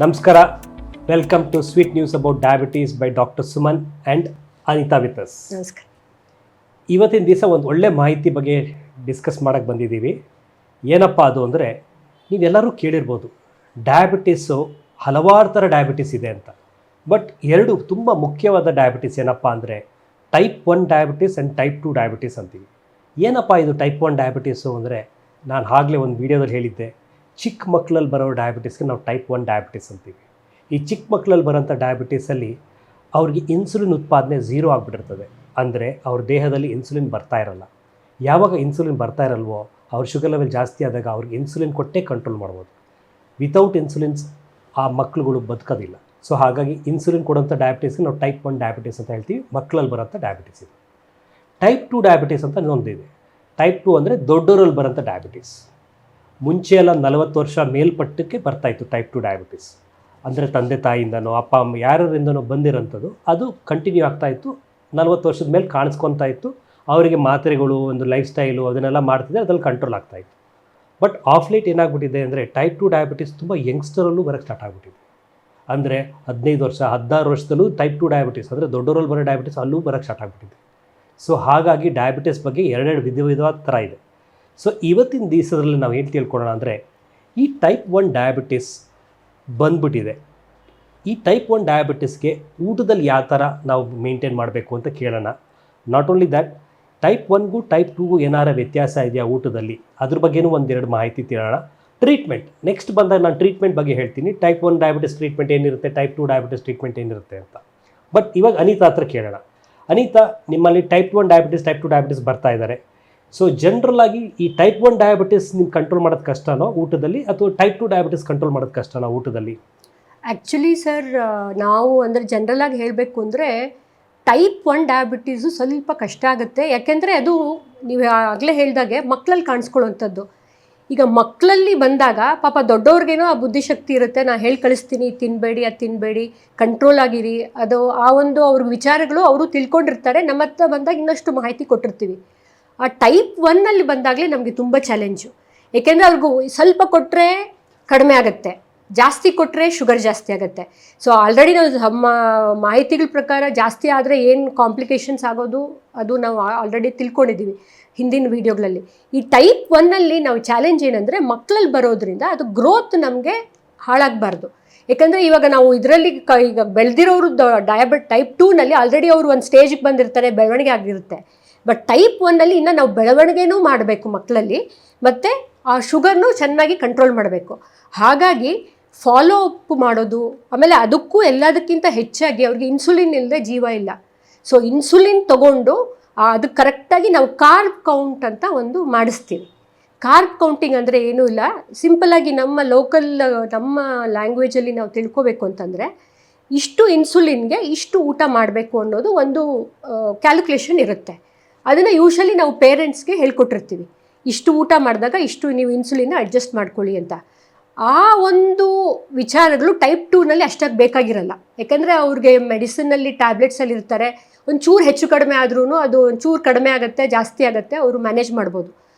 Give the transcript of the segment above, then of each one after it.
ನಮಸ್ಕಾರ. Welcome to sweet news about diabetes by doctor Suman and Anita with us. ನಮಸ್ಕಾರ. ಇವತ್ತಿನ ದಿವಸ ಒಂದು ಒಳ್ಳೆ ಮಾಹಿತಿ ಬಗ್ಗೆ ಡಿಸ್ಕಸ್ ಮಾಡೋಕ್ಕೆ ಬಂದಿದ್ದೀವಿ. ಏನಪ್ಪ ಅದು ಅಂದರೆ, ನೀವೆಲ್ಲರೂ ಕೇಳಿರ್ಬೋದು ಡಯಾಬಿಟೀಸು ಹಲವಾರು ಥರ ಡಯಾಬಿಟೀಸ್ ಇದೆ ಅಂತ. ಬಟ್ ಎರಡು ತುಂಬ ಮುಖ್ಯವಾದ ಡಯಾಬಿಟೀಸ್ ಏನಪ್ಪ ಅಂದರೆ type 1 diabetes and type 2 diabetes ಅಂತೀವಿ. ಏನಪ್ಪ ಇದು ಟೈಪ್ 1 ಡಯಾಬಿಟೀಸು ಅಂದರೆ, ನಾನು ಆಗಲೇ ಒಂದು ವೀಡಿಯೋದಲ್ಲಿ ಹೇಳಿದ್ದೆ, ಚಿಕ್ಕ ಮಕ್ಕಳಲ್ಲಿ ಬರೋ ಡಯಾಬಿಟೀಸ್ಗೆ ನಾವು ಟೈಪ್ 1 ಡಯಾಬಿಟೀಸ್ ಅಂತೀವಿ. ಈ ಚಿಕ್ಕ ಮಕ್ಕಳಲ್ಲಿ ಬರೋಂಥ ಡಯಾಬಿಟೀಸಲ್ಲಿ ಅವ್ರಿಗೆ ಇನ್ಸುಲಿನ್ ಉತ್ಪಾದನೆ ಝೀರೋ ಆಗಿಬಿಟ್ಟಿರ್ತದೆ. ಅಂದರೆ ಅವ್ರ ದೇಹದಲ್ಲಿ ಇನ್ಸುಲಿನ್ ಬರ್ತಾ ಇರಲ್ಲ. ಯಾವಾಗ ಇನ್ಸುಲಿನ್ ಬರ್ತಾ ಇರಲ್ವೋ, ಅವ್ರ ಶುಗರ್ ಲೆವೆಲ್ ಜಾಸ್ತಿ ಆದಾಗ ಅವ್ರಿಗೆ ಇನ್ಸುಲಿನ್ ಕೊಟ್ಟೇ ಕಂಟ್ರೋಲ್ ಮಾಡ್ಬೋದು. ವಿತೌಟ್ ಇನ್ಸುಲಿನ್ಸ್ ಆ ಮಕ್ಕಳುಗಳು ಬದುಕೋದಿಲ್ಲ. ಸೊ ಹಾಗಾಗಿ ಇನ್ಸುಲಿನ್ ಕೊಡೋಂಥ ಡಯಾಬಿಟೀಸ್ಗೆ ನಾವು ಟೈಪ್ 1 ಡಯಾಬಿಟೀಸ್ ಅಂತ ಹೇಳ್ತೀವಿ. ಮಕ್ಕಳಲ್ಲಿ ಬರೋಂಥ ಡಯಾಬಿಟೀಸ್ ಇದು. ಟೈಪ್ 2 ಡಯಾಬಿಟೀಸ್ ಅಂತ ಇನ್ನೊಂದಿದೆ. ಟೈಪ್ 2 ಅಂದರೆ ದೊಡ್ಡೋರಲ್ಲಿ ಬರೋಂಥ ಡಯಾಬಿಟೀಸ್. ಮುಂಚೆ ಎಲ್ಲ 40 ವರ್ಷ ಮೇಲ್ಪಟ್ಟಕ್ಕೆ ಬರ್ತಾಯಿತ್ತು ಟೈಪ್ 2 ಡಯಾಬಿಟೀಸ್. ಅಂದರೆ ತಂದೆ ತಾಯಿಯಿಂದನೋ ಅಪ್ಪ ಅಮ್ಮ ಯಾರಿಂದನೋ ಬಂದಿರೋಂಥದ್ದು ಅದು ಕಂಟಿನ್ಯೂ ಆಗ್ತಾಯಿತ್ತು. 40 ವರ್ಷದ ಮೇಲೆ ಕಾಣಿಸ್ಕೊತಾ ಇತ್ತು. ಅವರಿಗೆ ಮಾತ್ರೆಗಳು, ಒಂದು ಲೈಫ್ ಸ್ಟೈಲು ಅದನ್ನೆಲ್ಲ ಮಾಡ್ತಿದ್ದೆ, ಅದ್ರಲ್ಲಿ ಕಂಟ್ರೋಲ್ ಆಗ್ತಾಯಿತ್ತು. ಬಟ್ ಆಫ್ ಲೇಟ್ ಏನಾಗ್ಬಿಟ್ಟಿದೆ ಅಂದರೆ ಟೈಪ್ 2 ಡಯಾಬಿಟೀಸ್ ತುಂಬ ಯಂಗ್ಸ್ಟರಲ್ಲೂ ಬರೋಕ್ಕೆ ಸ್ಟಾರ್ಟ್ ಆಗಿಬಿಟ್ಟಿದೆ. ಅಂದರೆ 15 ವರ್ಷ 16 ವರ್ಷದಲ್ಲೂ ಟೈಪ್ 2 ಡಯಾಬಿಟೀಸ್ ಅಂದರೆ ದೊಡ್ಡವರಲ್ಲಿ ಬರೋ ಡಯಾಬಿಟೀಸ್ ಅಲ್ಲೂ ಬರೋಕ್ಕೆ ಸ್ಟಾರ್ಟ್ ಆಗಿಬಿಟ್ಟಿದೆ. ಸೊ ಹಾಗಾಗಿ ಡಯಾಬಿಟೀಸ್ ಬಗ್ಗೆ ಎರಡೆರಡು ವಿಧವಾದ ಥರ ಇದೆ. ಸೊ ಇವತ್ತಿನ ದಿವಸದಲ್ಲಿ ನಾವು ಏನು ತಿಳ್ಕೊಳ್ಳೋಣ ಅಂದರೆ, ಈ ಟೈಪ್ 1 ಡಯಾಬಿಟೀಸ್ ಬಂದ್ಬಿಟ್ಟಿದೆ. ಈ ಟೈಪ್ 1 ಡಯಾಬಿಟೀಸ್ಗೆ ಊಟದಲ್ಲಿ ಯಾವ ಥರ ನಾವು ಮೇಂಟೈನ್ ಮಾಡಬೇಕು ಅಂತ ಕೇಳೋಣ. ನಾಟ್ ಓನ್ಲಿ ದ್ಯಾಟ್, ಟೈಪ್ 1ಗೂ ಟೈಪ್ 2ಗೂ ಏನಾರ ವ್ಯತ್ಯಾಸ ಇದೆಯಾ ಊಟದಲ್ಲಿ, ಅದ್ರ ಬಗ್ಗೆನೂ ಒಂದೆರಡು ಮಾಹಿತಿ ತಿಳೋಣ. ಟ್ರೀಟ್ಮೆಂಟ್ ನೆಕ್ಸ್ಟ್ ಬಂದಾಗ ನಾನು ಟ್ರೀಟ್ಮೆಂಟ್ ಬಗ್ಗೆ ಹೇಳ್ತೀನಿ. ಟೈಪ್ 1 ಡಯಾಬಿಟಿಸ್ ಟ್ರೀಟ್ಮೆಂಟ್ ಏನಿರುತ್ತೆ, ಟೈಪ್ 2 ಡಯಾಬಿಟಿಸ್ ಟ್ರೀಟ್ಮೆಂಟ್ ಏನಿರುತ್ತೆ ಅಂತ. ಬಟ್ ಇವಾಗ ಅನಿತಾ ಹತ್ರ ಕೇಳೋಣ. ಅನಿತಾ, ನಿಮ್ಮಲ್ಲಿ ಟೈಪ್ 1 ಡಯಾಬಿಟಿಸ್ ಟೈಪ್ 2 ಡಯಾಬಿಟಿಸ್ ಬರ್ತಾ ಇದ್ದಾರೆ. ಸೊ ಜನರಲ್ ಆಗಿ ಈ ಟೈಪ್ 1 ಡಯಾಬಿಟಿಸ್ ನೀವು ಕಂಟ್ರೋಲ್ ಮಾಡೋದು ಕಷ್ಟನೋ ಊಟದಲ್ಲಿ, ಅಥವಾ ಟೈಪ್ 2 ಡಯಾಬಿಟಿಸ್ ಕಂಟ್ರೋಲ್ ಮಾಡೋದು ಕಷ್ಟನೋ ಊಟದಲ್ಲಿ? ಆ್ಯಕ್ಚುಲಿ ಸರ್, ನಾವು ಅಂದರೆ ಜನರಲಾಗಿ ಹೇಳಬೇಕು ಅಂದರೆ ಟೈಪ್ 1 ಡಯಾಬಿಟೀಸು ಸ್ವಲ್ಪ ಕಷ್ಟ ಆಗುತ್ತೆ. ಯಾಕೆಂದರೆ ಅದು ನೀವು ಆಗಲೇ ಹೇಳಿದಾಗೆ ಮಕ್ಕಳಲ್ಲಿ ಕಾಣಿಸ್ಕೊಳ್ಳೋವಂಥದ್ದು. ಈಗ ಮಕ್ಕಳಲ್ಲಿ ಬಂದಾಗ ಪಾಪ ದೊಡ್ಡವ್ರಿಗೇನೋ ಆ ಬುದ್ಧಿಶಕ್ತಿ ಇರುತ್ತೆ, ನಾನು ಹೇಳಿ ಕಳಿಸ್ತೀನಿ, ತಿನ್ನಬೇಡಿ, ಅದು ತಿನ್ನಬೇಡಿ, ಕಂಟ್ರೋಲ್ ಆಗಿರಿ, ಅದು ಆ ಒಂದು ಅವ್ರ ವಿಚಾರಗಳು ಅವರು ತಿಳ್ಕೊಂಡಿರ್ತಾರೆ. ನಮ್ಮ ಹತ್ರ ಬಂದಾಗ ಇನ್ನಷ್ಟು ಮಾಹಿತಿ ಕೊಟ್ಟಿರ್ತೀವಿ. ಆ ಟೈಪ್ 1ನಲ್ಲಿ ಬಂದಾಗಲೇ ನಮಗೆ ತುಂಬ ಚಾಲೆಂಜು. ಏಕೆಂದರೆ ಅವ್ರಿಗೂ ಸ್ವಲ್ಪ ಕೊಟ್ಟರೆ ಕಡಿಮೆ ಆಗುತ್ತೆ, ಜಾಸ್ತಿ ಕೊಟ್ಟರೆ ಶುಗರ್ ಜಾಸ್ತಿ ಆಗುತ್ತೆ. ಸೊ ಆಲ್ರೆಡಿ ನಾವು ನಮ್ಮ ಮಾಹಿತಿಗಳ ಪ್ರಕಾರ ಜಾಸ್ತಿ ಆದರೆ ಏನು ಕಾಂಪ್ಲಿಕೇಶನ್ಸ್ ಆಗೋದು ಅದು ನಾವು ಆಲ್ರೆಡಿ ತಿಳ್ಕೊಂಡಿದ್ದೀವಿ ಹಿಂದಿನ ವೀಡಿಯೋಗಳಲ್ಲಿ. ಈ ಟೈಪ್ 1ನಲ್ಲಿ ನಾವು ಚಾಲೆಂಜ್ ಏನಂದರೆ, ಮಕ್ಕಳಲ್ಲಿ ಬರೋದ್ರಿಂದ ಅದು ಗ್ರೋತ್ ನಮಗೆ ಹಾಳಾಗಬಾರ್ದು. ಯಾಕಂದರೆ ಇವಾಗ ನಾವು ಇದರಲ್ಲಿ ಈಗ ಬೆಳೆದಿರೋರು ಟೈಪ್ 2ನಲ್ಲಿ ಆಲ್ರೆಡಿ ಅವರು ಒಂದು ಸ್ಟೇಜಿಗೆ ಬಂದಿರ್ತಾರೆ, ಬೆಳವಣಿಗೆ ಆಗಿರುತ್ತೆ. ಬಟ್ ಟೈಪ್ 1ನಲ್ಲಿ ಇನ್ನೂ ನಾವು ಬೆಳವಣಿಗೆನೂ ಮಾಡಬೇಕು ಮಕ್ಕಳಲ್ಲಿ, ಮತ್ತು ಆ ಶುಗರ್ನೂ ಚೆನ್ನಾಗಿ ಕಂಟ್ರೋಲ್ ಮಾಡಬೇಕು. ಹಾಗಾಗಿ ಫಾಲೋ ಅಪ್ ಮಾಡೋದು, ಆಮೇಲೆ ಅದಕ್ಕೂ ಎಲ್ಲದಕ್ಕಿಂತ ಹೆಚ್ಚಾಗಿ ಅವ್ರಿಗೆ ಇನ್ಸುಲಿನ್ ಇಲ್ಲದೆ ಜೀವ ಇಲ್ಲ. ಸೊ ಇನ್ಸುಲಿನ್ ತೊಗೊಂಡು ಅದಕ್ಕೆ ಕರೆಕ್ಟಾಗಿ ನಾವು ಕಾರ್ಬ್ ಕೌಂಟ್ ಅಂತ ಒಂದು ಮಾಡಿಸ್ತೀವಿ. ಕಾರ್ಬ್ ಕೌಂಟಿಂಗ್ ಅಂದರೆ ಏನೂ ಇಲ್ಲ, ಸಿಂಪಲ್ಲಾಗಿ ನಮ್ಮ ಲೋಕಲ್ ನಮ್ಮ ಲ್ಯಾಂಗ್ವೇಜಲ್ಲಿ ನಾವು ತಿಳ್ಕೊಬೇಕು ಅಂತಂದರೆ, ಇಷ್ಟು ಇನ್ಸುಲಿನ್ಗೆ ಇಷ್ಟು ಊಟ ಮಾಡಬೇಕು ಅನ್ನೋದು ಒಂದು ಕ್ಯಾಲ್ಕುಲೇಷನ್ ಇರುತ್ತೆ. ಅದನ್ನು ಯೂಶಲಿ ನಾವು ಪೇರೆಂಟ್ಸ್ಗೆ ಹೇಳ್ಕೊಟ್ಟಿರ್ತೀವಿ, ಇಷ್ಟು ಊಟ ಮಾಡಿದಾಗ ಇಷ್ಟು ನೀವು ಇನ್ಸುಲಿನ್ನ ಅಡ್ಜಸ್ಟ್ ಮಾಡ್ಕೊಳ್ಳಿ ಅಂತ. ಆ ಒಂದು ವಿಚಾರಗಳು ಟೈಪ್ 2ನಲ್ಲಿ ಅಷ್ಟಾಗಿ ಬೇಕಾಗಿರಲ್ಲ. ಯಾಕಂದರೆ ಅವ್ರಿಗೆ ಮೆಡಿಸಿನಲ್ಲಿ ಟ್ಯಾಬ್ಲೆಟ್ಸಲ್ಲಿ ಇರ್ತಾರೆ, ಒಂಚೂರು ಹೆಚ್ಚು ಕಡಿಮೆ ಆದ್ರೂ ಅದು ಒಂಚೂರು ಕಡಿಮೆ ಆಗುತ್ತೆ, ಜಾಸ್ತಿ ಆಗುತ್ತೆ, ಅವರು ಮ್ಯಾನೇಜ್ ಮಾಡ್ಬೋದು.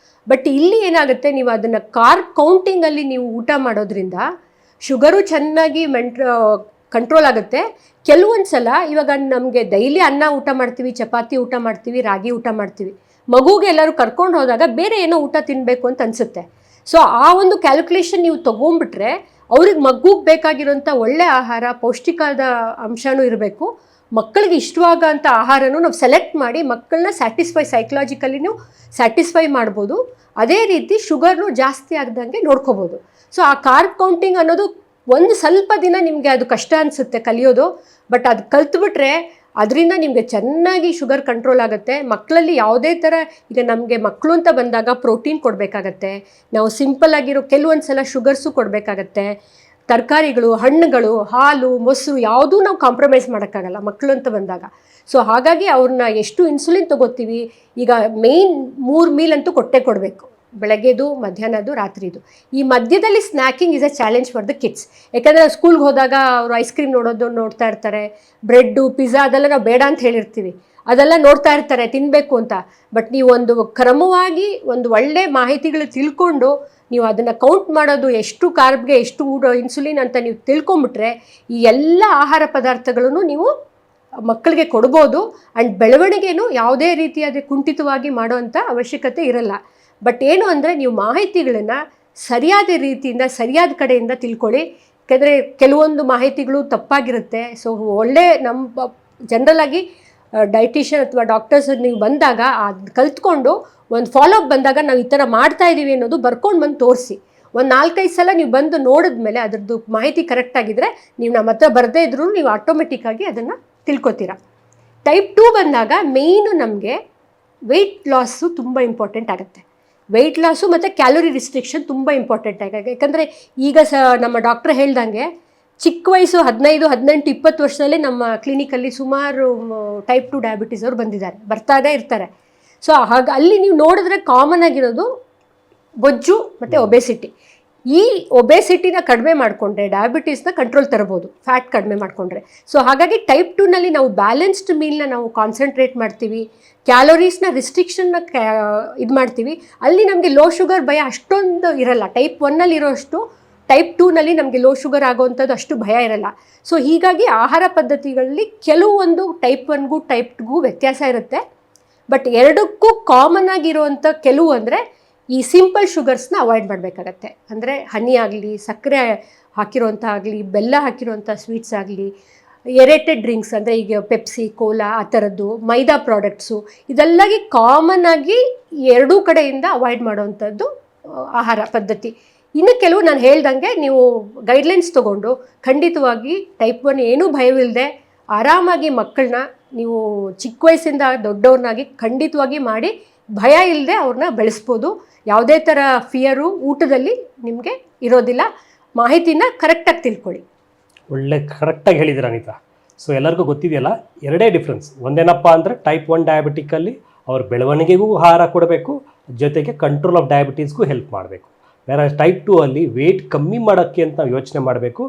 ಬಟ್ ಇಲ್ಲಿ ಏನಾಗುತ್ತೆ, ನೀವು ಅದನ್ನು ಕಾರ್ಬ್ ಕೌಂಟಿಂಗಲ್ಲಿ ನೀವು ಊಟ ಮಾಡೋದ್ರಿಂದ ಶುಗರು ಚೆನ್ನಾಗಿ ಕಂಟ್ರೋಲ್ ಆಗುತ್ತೆ. ಕೆಲವೊಂದು ಸಲ ಇವಾಗ ನಮಗೆ ಡೈಲಿ ಅನ್ನ ಊಟ ಮಾಡ್ತೀವಿ, ಚಪಾತಿ ಊಟ ಮಾಡ್ತೀವಿ, ರಾಗಿ ಊಟ ಮಾಡ್ತೀವಿ. ಮಗುಗೆ ಎಲ್ಲರೂ ಕರ್ಕೊಂಡು ಹೋದಾಗ ಬೇರೆ ಏನೋ ಊಟ ತಿನ್ನಬೇಕು ಅಂತ ಅನಿಸುತ್ತೆ. ಸೊ ಆ ಒಂದು ಕ್ಯಾಲ್ಕುಲೇಷನ್ ನೀವು ತೊಗೊಂಡ್ಬಿಟ್ರೆ ಅವ್ರಿಗೆ ಮಗುಗೆ ಬೇಕಾಗಿರೋಂಥ ಒಳ್ಳೆ ಆಹಾರ, ಪೌಷ್ಟಿಕಾದ ಅಂಶನೂ ಇರಬೇಕು, ಮಕ್ಕಳಿಗೆ ಇಷ್ಟವಾಗೋಂಥ ಆಹಾರನೂ ನಾವು ಸೆಲೆಕ್ಟ್ ಮಾಡಿ ಮಕ್ಕಳನ್ನ ಸೈಕಲಾಜಿಕಲಿನೂ ಸ್ಯಾಟಿಸ್ಫೈ ಮಾಡ್ಬೋದು. ಅದೇ ರೀತಿ ಶುಗರ್ನು ಜಾಸ್ತಿ ಆಗದಂಗೆ ನೋಡ್ಕೋಬೋದು. ಸೊ ಆ ಕಾರ್ಬ್ ಕೌಂಟಿಂಗ್ ಅನ್ನೋದು ಒಂದು ಸ್ವಲ್ಪ ದಿನ ನಿಮಗೆ ಅದು ಕಷ್ಟ ಅನಿಸುತ್ತೆ ಕಲಿಯೋದು. ಬಟ್ ಅದು ಕಲ್ತ್ಬಿಟ್ರೆ ಅದರಿಂದ ನಿಮಗೆ ಚೆನ್ನಾಗಿ ಶುಗರ್ ಕಂಟ್ರೋಲ್ ಆಗುತ್ತೆ. ಮಕ್ಕಳಲ್ಲಿ ಯಾವುದೇ ಥರ, ಈಗ ನಮಗೆ ಮಕ್ಕಳು ಅಂತ ಬಂದಾಗ ಪ್ರೋಟೀನ್ ಕೊಡಬೇಕಾಗತ್ತೆ, ನಾವು ಸಿಂಪಲ್ ಆಗಿರೋ ಕೆಲವೊಂದು ಸಲ ಶುಗರ್ಸು ಕೊಡಬೇಕಾಗತ್ತೆ, ತರಕಾರಿಗಳು, ಹಣ್ಣುಗಳು, ಹಾಲು, ಮೊಸರು ಯಾವುದೂ ನಾವು ಕಾಂಪ್ರಮೈಸ್ ಮಾಡೋಕ್ಕಾಗಲ್ಲ ಮಕ್ಕಳು ಅಂತ ಬಂದಾಗ. ಸೊ ಹಾಗಾಗಿ ಅವ್ರನ್ನ ಎಷ್ಟು ಇನ್ಸುಲಿನ್ ತೊಗೋತೀವಿ, ಈಗ ಮೇಯ್ನ್ 3 ಮೀಲ್ ಅಂತೂ ಕೊಡಬೇಕು, ಬೆಳಗ್ಗೆದು, ಮಧ್ಯಾಹ್ನದ್ದು, ರಾತ್ರಿದು. ಈ ಮಧ್ಯದಲ್ಲಿ snacking is a challenge for the kids. ಯಾಕಂದರೆ ಸ್ಕೂಲ್ಗೆ ಹೋದಾಗ ಅವರು ಐಸ್ ಕ್ರೀಮ್ ನೋಡ್ತಾ ಇರ್ತಾರೆ, ಬ್ರೆಡ್ಡು, ಪಿಜ್ಜಾ ಅದೆಲ್ಲ ನಾವು ಬೇಡ ಅಂತ ಹೇಳಿರ್ತೀವಿ. ಅದೆಲ್ಲ ನೋಡ್ತಾ ಇರ್ತಾರೆ ತಿನ್ನಬೇಕು ಅಂತ. ಬಟ್ ನೀವು ಒಂದು ಕ್ರಮವಾಗಿ ಒಂದು ಒಳ್ಳೆ ಮಾಹಿತಿಗಳು ತಿಳ್ಕೊಂಡು ನೀವು ಅದನ್ನು ಕೌಂಟ್ ಮಾಡೋದು, ಎಷ್ಟು ಕಾರ್ಬ್ಗೆ ಎಷ್ಟು ಇನ್ಸುಲಿನ್ ಅಂತ ನೀವು ತಿಳ್ಕೊಂಬಿಟ್ರೆ ಈ ಎಲ್ಲ ಆಹಾರ ಪದಾರ್ಥಗಳನ್ನು ನೀವು ಮಕ್ಕಳಿಗೆ ಕೊಡ್ಬೋದು. ಆ್ಯಂಡ್ ಬೆಳವಣಿಗೆನೂ ಯಾವುದೇ ರೀತಿಯಾದ ಕುಂಠಿತವಾಗಿ ಮಾಡೋವಂಥ ಅವಶ್ಯಕತೆ ಇರಲ್ಲ. ಬಟ್ ಏನು ಅಂದರೆ ನೀವು ಮಾಹಿತಿಗಳನ್ನು ಸರಿಯಾದ ರೀತಿಯಿಂದ ಸರಿಯಾದ ಕಡೆಯಿಂದ ತಿಳ್ಕೊಳ್ಳಿ. ಯಾಕೆಂದರೆ ಕೆಲವೊಂದು ಮಾಹಿತಿಗಳು ತಪ್ಪಾಗಿರುತ್ತೆ. ಸೊ ಒಳ್ಳೆ ನಮ್ಮ ಜನರಲಾಗಿ ಡೈಟಿಷಿಯನ್ ಅಥವಾ ಡಾಕ್ಟರ್ಸ್ ನೀವು ಬಂದಾಗ ಅದು ಕಲ್ತ್ಕೊಂಡು ಒಂದು ಫಾಲೋಅಪ್ ಬಂದಾಗ ನಾವು ಈ ಥರ ಮಾಡ್ತಾ ಇದ್ದೀವಿ ಅನ್ನೋದು ಬರ್ಕೊಂಡು ಬಂದು ತೋರಿಸಿ. ಒಂದು 4-5 ಸಲ ನೀವು ಬಂದು ನೋಡಿದ್ಮೇಲೆ ಅದ್ರದ್ದು ಮಾಹಿತಿ ಕರೆಕ್ಟಾಗಿದ್ದರೆ ನೀವು ನಮ್ಮ ಹತ್ರ ಬರದೇ ಇದ್ರೂ ನೀವು ಆಟೋಮೆಟಿಕ್ಕಾಗಿ ಅದನ್ನು ತಿಳ್ಕೊತೀರ. ಟೈಪ್ 2 ಬಂದಾಗ ಮೇಯ್ನು ನಮಗೆ ವೆಯ್ಟ್ ಲಾಸು ತುಂಬ ಇಂಪಾರ್ಟೆಂಟ್ ಆಗುತ್ತೆ. ವೆಯ್ಟ್ ಲಾಸು ಮತ್ತು ಕ್ಯಾಲೋರಿ ರಿಸ್ಟ್ರಿಕ್ಷನ್ ತುಂಬ ಇಂಪಾರ್ಟೆಂಟ್ ಆಗುತ್ತೆ. ಯಾಕಂದರೆ ಈಗ ನಮ್ಮ ಡಾಕ್ಟ್ರ್ ಹೇಳ್ದಂಗೆ ಚಿಕ್ಕ ವಯಸ್ಸು 15, 18, 20 ವರ್ಷದಲ್ಲೇ ನಮ್ಮ ಕ್ಲಿನಿಕಲ್ಲಿ ಸುಮಾರು ಟೈಪ್ 2 ಡಯಾಬಿಟೀಸ್ ಅವರು ಬರ್ತಾನೆ ಇರ್ತಾರೆ. ಸೊ ಹಾಗೆ ಅಲ್ಲಿ ನೀವು ನೋಡಿದ್ರೆ ಕಾಮನ್ ಆಗಿರೋದು ಬೊಜ್ಜು ಮತ್ತು ಒಬೆಸಿಟಿ. ಈ ಒಬೆಸಿಟಿನ ಕಡಿಮೆ ಮಾಡಿಕೊಂಡ್ರೆ ಡಯಾಬಿಟೀಸ್ನ ಕಂಟ್ರೋಲ್ ತರಬಹುದು, ಫ್ಯಾಟ್ ಕಡಿಮೆ ಮಾಡಿಕೊಂಡ್ರೆ. ಸೊ ಹಾಗಾಗಿ ಟೈಪ್ 2ನಲ್ಲಿ ನಾವು ಬ್ಯಾಲೆನ್ಸ್ಡ್ ಮೀಲ್ನ ನಾವು ಕಾನ್ಸಂಟ್ರೇಟ್ ಮಾಡ್ತೀವಿ, ಕ್ಯಾಲೋರೀಸ್ನ ರಿಸ್ಟ್ರಿಕ್ಷನ್ನ ಇದು ಮಾಡ್ತೀವಿ. ಅಲ್ಲಿ ನಮಗೆ ಲೋ ಶುಗರ್ ಭಯ ಅಷ್ಟೊಂದು ಇರಲ್ಲ. ಟೈಪ್ 1ನಲ್ಲಿ ಇರೋಷ್ಟು ಟೈಪ್ 2ನಲ್ಲಿ ನಮಗೆ ಲೋ ಶುಗರ್ ಆಗೋವಂಥದ್ದು ಅಷ್ಟು ಭಯ ಇರಲ್ಲ. ಸೊ ಹೀಗಾಗಿ ಆಹಾರ ಪದ್ಧತಿಗಳಲ್ಲಿ ಕೆಲವೊಂದು ಟೈಪ್ 1ಗೂ ಟೈಪ್ 2ಗೂ ವ್ಯತ್ಯಾಸ ಇರುತ್ತೆ. ಬಟ್ ಎರಡಕ್ಕೂ ಕಾಮನ್ ಆಗಿರುವಂಥ ಕೆಲವು ಅಂದರೆ ಈ ಸಿಂಪಲ್ ಶುಗರ್ಸ್ನ ಅವಾಯ್ಡ್ ಮಾಡಬೇಕಾಗತ್ತೆ. ಅಂದರೆ ಹನಿ ಆಗಲಿ, ಸಕ್ಕರೆ ಹಾಕಿರೋಂಥ ಆಗಲಿ, ಬೆಲ್ಲ ಹಾಕಿರೋಂಥ ಸ್ವೀಟ್ಸ್ ಆಗಲಿ, ಎರೇಟೆಡ್ ಡ್ರಿಂಕ್ಸ್ ಅಂದರೆ ಈಗ ಪೆಪ್ಸಿ, ಕೋಲಾ ಆ ಥರದ್ದು, ಮೈದಾ ಪ್ರಾಡಕ್ಟ್ಸು, ಇದೆಲ್ಲಾಗಿ ಕಾಮನ್ ಆಗಿ ಎರಡೂ ಕಡೆಯಿಂದ ಅವಾಯ್ಡ್ ಮಾಡೋವಂಥದ್ದು ಆಹಾರ ಪದ್ಧತಿ. ಇನ್ನು ಕೆಲವು ನಾನು ಹೇಳ್ದಂಗೆ ನೀವು ಗೈಡ್ಲೈನ್ಸ್ ತೊಗೊಂಡು ಖಂಡಿತವಾಗಿ ಟೈಪ್ 1 ಏನೂ ಭಯವಿಲ್ಲದೆ ಆರಾಮಾಗಿ ಮಕ್ಕಳನ್ನ ನೀವು ಚಿಕ್ಕ ವಯಸ್ಸಿಂದ ದೊಡ್ಡವ್ರನ್ನಾಗಿ ಖಂಡಿತವಾಗಿ ಮಾಡಿ ಭಯ ಇಲ್ಲದೆ ಅವ್ರನ್ನ ಬೆಳೆಸ್ಬೋದು. ಯಾವುದೇ ಥರ ಫಿಯರು ಊಟದಲ್ಲಿ ನಿಮಗೆ ಇರೋದಿಲ್ಲ. ಮಾಹಿತಿನ ಕರೆಕ್ಟಾಗಿ ತಿಳ್ಕೊಳ್ಳಿ. ಒಳ್ಳೆ ಕರೆಕ್ಟಾಗಿ ಹೇಳಿದ್ದೀರ ಅನಿತಾ. ಸೊ ಎಲ್ಲರಿಗೂ ಗೊತ್ತಿದೆಯಲ್ಲ, ಎರಡೇ ಡಿಫ್ರೆನ್ಸ್. ಒಂದೇನಪ್ಪ ಅಂದರೆ ಟೈಪ್ 1 ಡಯಾಬಿಟಿಕ್ಕಲ್ಲಿ ಅವ್ರ ಬೆಳವಣಿಗೆಗೂ ಆಹಾರ ಕೊಡಬೇಕು, ಜೊತೆಗೆ ಕಂಟ್ರೋಲ್ ಆಫ್ ಡಯಾಬಿಟೀಸ್ಗೂ ಹೆಲ್ಪ್ ಮಾಡಬೇಕು. ಬೇರೆ ಟೈಪ್ 2 ಅಲ್ಲಿ ವೆಯ್ಟ್ ಕಮ್ಮಿ ಮಾಡೋಕ್ಕೆ ಅಂತ ನಾವು ಯೋಚನೆ ಮಾಡಬೇಕು,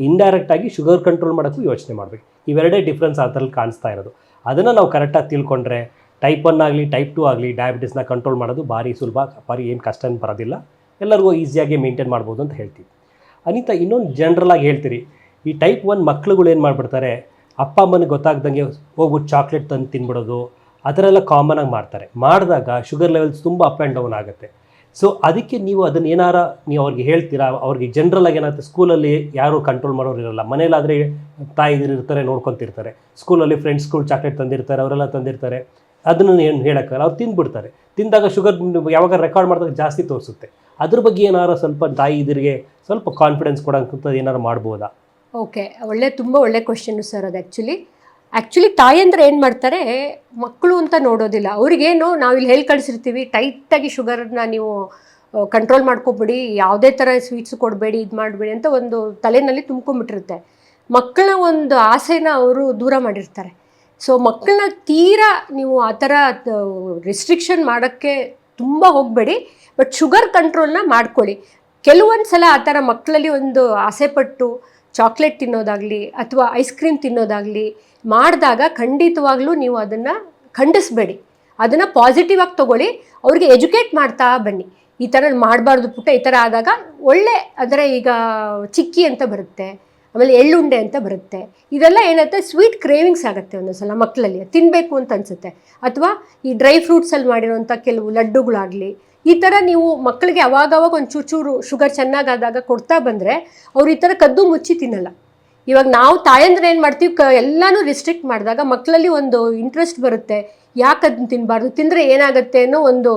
ಇಂಡೈರೆಕ್ಟಾಗಿ ಶುಗರ್ ಕಂಟ್ರೋಲ್ ಮಾಡೋಕ್ಕೂ ಯೋಚನೆ ಮಾಡಬೇಕು. ಇವೆರಡೇ ಡಿಫ್ರೆನ್ಸ್ ಅದರಲ್ಲಿ ಕಾಣಿಸ್ತಾ ಇರೋದು. ಅದನ್ನು ನಾವು ಕರೆಕ್ಟಾಗಿ ತಿಳ್ಕೊಂಡ್ರೆ ಟೈಪ್ 1 ಆಗಲಿ ಟೈಪ್ 2 ಆಗಲಿ ಡಯಾಬಿಟೀಸ್ನ ಕಂಟ್ರೋಲ್ ಮಾಡೋದು ಭಾರಿ ಸುಲಭ, ಭಾರಿ ಏನು ಕಷ್ಟ ಬರೋದಿಲ್ಲ, ಎಲ್ಲರಿಗೂ ಈಸಿಯಾಗಿ ಮೇಂಟೈನ್ ಮಾಡ್ಬೋದು ಅಂತ ಹೇಳ್ತೀವಿ. ಅನಿತಾ, ಇನ್ನೊಂದು ಜನರಲಾಗಿ ಹೇಳ್ತೀರಿ, ಈ ಟೈಪ್ 1 ಮಕ್ಳುಗಳು ಏನು ಮಾಡಿಬಿಡ್ತಾರೆ, ಅಪ್ಪ ಅಮ್ಮನಿಗೆ ಗೊತ್ತಾಗ್ದಂಗೆ ಹೋಗ್ಬಿಟ್ಟು ಚಾಕ್ಲೇಟ್ ತಂದು ತಿನ್ಬಿಡೋದು, ಆ ಥರ ಎಲ್ಲ ಕಾಮನಾಗಿ ಮಾಡ್ತಾರೆ. ಮಾಡಿದಾಗ ಶುಗರ್ ಲೆವೆಲ್ಸ್ ತುಂಬ ಅಪ್ ಆ್ಯಂಡ್ ಡೌನ್ ಆಗುತ್ತೆ. ಸೊ ಅದಕ್ಕೆ ನೀವು ಅದನ್ನು ಏನಾರ ನೀವು ಅವ್ರಿಗೆ ಹೇಳ್ತೀರಾ? ಅವ್ರಿಗೆ ಜನರಲಾಗಿ ಏನಾಗುತ್ತೆ, ಸ್ಕೂಲಲ್ಲಿ ಯಾರೂ ಕಂಟ್ರೋಲ್ ಮಾಡೋರು ಇರೋಲ್ಲ, ಮನೇಲಾದರೆ ತಾಯಿದಿರು ಇರ್ತಾರೆ, ನೋಡ್ಕೊತಿರ್ತಾರೆ. ಸ್ಕೂಲಲ್ಲಿ ಫ್ರೆಂಡ್ಸ್ಗಳು ಚಾಕ್ಲೇಟ್ ತಂದಿರ್ತಾರೆ, ಅವರೆಲ್ಲ ತಂದಿರ್ತಾರೆ, ಅದನ್ನು ಏನು ಹೇಳೋಕ್ಕಲ್ಲ, ಅವ್ರು ತಿಂದ್ಬಿಡ್ತಾರೆ. ತಿಂದಾಗ ಶುಗರ್ ಯಾವಾಗ ರೆಕಾರ್ಡ್ ಮಾಡಿದಾಗ ಜಾಸ್ತಿ ತೋರಿಸುತ್ತೆ. ಅದ್ರ ಬಗ್ಗೆ ಏನಾರು ಸ್ವಲ್ಪ ತಾಯಿದಿರಿಗೆ ಸ್ವಲ್ಪ ಕಾನ್ಫಿಡೆನ್ಸ್ ಕೊಡೋಂಥದ್ದು ಏನಾರು ಮಾಡ್ಬೋದಾ? ಓಕೆ, ತುಂಬ ಒಳ್ಳೆ ಕ್ವೆಶ್ಚನ್ನು ಸರ್. ಅದು ಆ್ಯಕ್ಚುಲಿ ತಾಯಂದ್ರೆ ಏನು ಮಾಡ್ತಾರೆ, ಮಕ್ಕಳು ಅಂತ ನೋಡೋದಿಲ್ಲ. ಅವ್ರಿಗೇನು ನಾವಿಲ್ಲಿ ಹೇಳಿ ಕಳಿಸಿರ್ತೀವಿ, ಟೈಟಾಗಿ ಶುಗರ್ನ ನೀವು ಕಂಟ್ರೋಲ್ ಮಾಡ್ಕೊಬಿಡಿ, ಯಾವುದೇ ಥರ ಸ್ವೀಟ್ಸು ಕೊಡಬೇಡಿ, ಇದು ಮಾಡಬೇಡಿ ಅಂತ ಒಂದು ತಲೆಯಲ್ಲಿ ತುಂಬ್ಕೊಂಬಿಟ್ಟಿರುತ್ತೆ. ಮಕ್ಕಳ ಒಂದು ಆಸೆನ ಅವರು ದೂರ ಮಾಡಿರ್ತಾರೆ. ಸೊ ಮಕ್ಕಳನ್ನ ತೀರಾ ನೀವು ಆ ಥರ ರಿಸ್ಟ್ರಿಕ್ಷನ್ ಮಾಡೋಕ್ಕೆ ತುಂಬ ಹೋಗಬೇಡಿ, ಬಟ್ ಶುಗರ್ ಕಂಟ್ರೋಲ್ನ ಮಾಡ್ಕೊಳ್ಳಿ. ಕೆಲವೊಂದು ಸಲ ಆ ಥರ ಮಕ್ಕಳಲ್ಲಿ ಒಂದು ಆಸೆಪಟ್ಟು ಚಾಕ್ಲೇಟ್ ತಿನ್ನೋದಾಗಲಿ ಅಥವಾ ಐಸ್ ಕ್ರೀಮ್ ತಿನ್ನೋದಾಗಲಿ ಮಾಡಿದಾಗ ಖಂಡಿತವಾಗ್ಲೂ ನೀವು ಅದನ್ನು ಖಂಡಿಸಬೇಡಿ, ಅದನ್ನು ಪಾಸಿಟಿವ್ ಆಗಿ ತೊಗೊಳ್ಳಿ. ಅವ್ರಿಗೆ ಎಜುಕೇಟ್ ಮಾಡ್ತಾ ಬನ್ನಿ, ಈ ಥರ ಮಾಡಬಾರ್ದು ಪುಟ್ಟ, ಈ ಥರ ಆದಾಗ ಒಳ್ಳೆ ಅಂದರೆ ಈಗ ಚಿಕ್ಕಿ ಅಂತ ಬರುತ್ತೆ, ಆಮೇಲೆ ಎಳ್ಳುಂಡೆ ಅಂತ ಬರುತ್ತೆ. ಇದೆಲ್ಲ ಏನಂತೆ ಸ್ವೀಟ್ ಕ್ರೇವಿಂಗ್ಸ್ ಆಗುತ್ತೆ ಒಂದೊಂದು ಸಲ ಮಕ್ಕಳಲ್ಲಿ, ತಿನ್ನಬೇಕು ಅಂತ ಅನಿಸುತ್ತೆ. ಅಥವಾ ಈ ಡ್ರೈ ಫ್ರೂಟ್ಸಲ್ಲಿ ಮಾಡಿರೋಂಥ ಕೆಲವು ಲಡ್ಡುಗಳಾಗಲಿ, ಈ ಥರ ನೀವು ಮಕ್ಕಳಿಗೆ ಅವಾಗವಾಗ ಒಂದು ಚೂರು ಶುಗರ್ ಚೆನ್ನಾಗಾದಾಗ ಕೊಡ್ತಾ ಬಂದರೆ ಅವ್ರು ಈ ಥರ ಕದ್ದು ಮುಚ್ಚಿ ತಿನ್ನಲ್ಲ. ಇವಾಗ ನಾವು ತಾಯಂದ್ರೆ ಏನು ಮಾಡ್ತೀವಿ, ಎಲ್ಲನೂ ರಿಸ್ಟ್ರಿಕ್ಟ್ ಮಾಡಿದಾಗ ಮಕ್ಕಳಲ್ಲಿ ಒಂದು ಇಂಟ್ರೆಸ್ಟ್ ಬರುತ್ತೆ, ಯಾಕೆ ಅದನ್ನ ತಿನ್ನಬಾರ್ದು, ತಿಂದರೆ ಏನಾಗುತ್ತೆ ಅನ್ನೋ ಒಂದು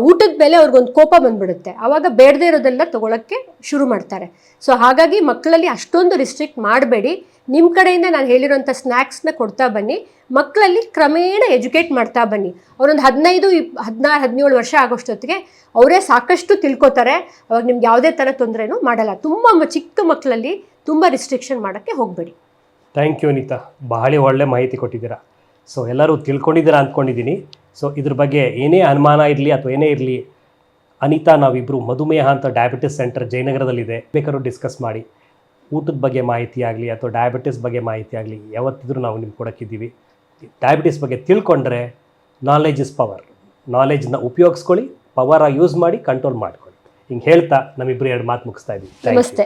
ಊಟದ ಮೇಲೆ ಅವ್ರಿಗೊಂದು ಕೋಪ ಬಂದ್ಬಿಡುತ್ತೆ. ಆವಾಗ ಬೇಡದೇ ಇರೋದೆಲ್ಲ ತೊಗೊಳಕ್ಕೆ ಶುರು ಮಾಡ್ತಾರೆ. ಸೊ ಹಾಗಾಗಿ ಮಕ್ಕಳಲ್ಲಿ ಅಷ್ಟೊಂದು ರಿಸ್ಟ್ರಿಕ್ಟ್ ಮಾಡಬೇಡಿ. ನಿಮ್ಮ ಕಡೆಯಿಂದ ನಾನು ಹೇಳಿರೋಂಥ ಸ್ನ್ಯಾಕ್ಸ್ನ ಕೊಡ್ತಾ ಬನ್ನಿ, ಮಕ್ಕಳಲ್ಲಿ ಕ್ರಮೇಣ ಎಜುಕೇಟ್ ಮಾಡ್ತಾ ಬನ್ನಿ. ಅವರೊಂದು 15, 16, 17 ವರ್ಷ ಆಗೋಷ್ಟೊತ್ತಿಗೆ ಅವರೇ ಸಾಕಷ್ಟು ತಿಳ್ಕೊತಾರೆ. ಅವಾಗ ನಿಮ್ಗೆ ಯಾವುದೇ ಥರ ತೊಂದರೆನೂ ಮಾಡಲ್ಲ. ತುಂಬ ಚಿಕ್ಕ ಮಕ್ಕಳಲ್ಲಿ ತುಂಬ ರಿಸ್ಟ್ರಿಕ್ಷನ್ ಮಾಡೋಕ್ಕೆ ಹೋಗಬೇಡಿ. ಥ್ಯಾಂಕ್ ಯು ಅನಿತಾ, ಬಹಳ ಒಳ್ಳೆ ಮಾಹಿತಿ ಕೊಟ್ಟಿದ್ದೀರಾ. ಸೊ ಎಲ್ಲರೂ ತಿಳ್ಕೊಂಡಿದ್ದೀರಾ ಅಂದ್ಕೊಂಡಿದ್ದೀನಿ. ಸೊ ಇದ್ರ ಬಗ್ಗೆ ಏನೇ ಅನುಮಾನ ಇರಲಿ ಅಥವಾ ಏನೇ ಇರಲಿ, ಅನಿತಾ ನಾವಿಬ್ಬರು ಮಧುಮೇಹ ಅಂತ ಡಯಾಬಿಟಿಸ್ ಸೆಂಟರ್ ಜಯನಗರದಲ್ಲಿದೆ, ಬೇಕಾದ್ರೂ ಡಿಸ್ಕಸ್ ಮಾಡಿ. ಊಟದ ಬಗ್ಗೆ ಮಾಹಿತಿ ಆಗಲಿ ಅಥವಾ ಡಯಾಬಿಟಿಸ್ ಬಗ್ಗೆ ಮಾಹಿತಿ ಆಗಲಿ ಯಾವತ್ತಿದ್ರೂ ನಾವು ನಿಮ್ಗೆ ಕೊಡೋಕ್ಕಿದ್ದೀವಿ. ಡಯಾಬಿಟಿಸ್ ಬಗ್ಗೆ ತಿಳ್ಕೊಂಡ್ರೆ ನಾಲೆಜ್ ಇಸ್ ಪವರ್. ನಾಲೆಜ್ನ ಉಪಯೋಗಿಸ್ಕೊಳ್ಳಿ, ಪವರಾಗಿ ಯೂಸ್ ಮಾಡಿ ಕಂಟ್ರೋಲ್ ಮಾಡ್ಕೊಳ್ಳಿ. ಹಿಂಗೆ ಹೇಳ್ತಾ ನಮ್ಮಿಬ್ಬರು 2 ಮಾತು ಮುಗಿಸ್ತಾ ಇದ್ದೀವಿ. ನಮಸ್ತೆ.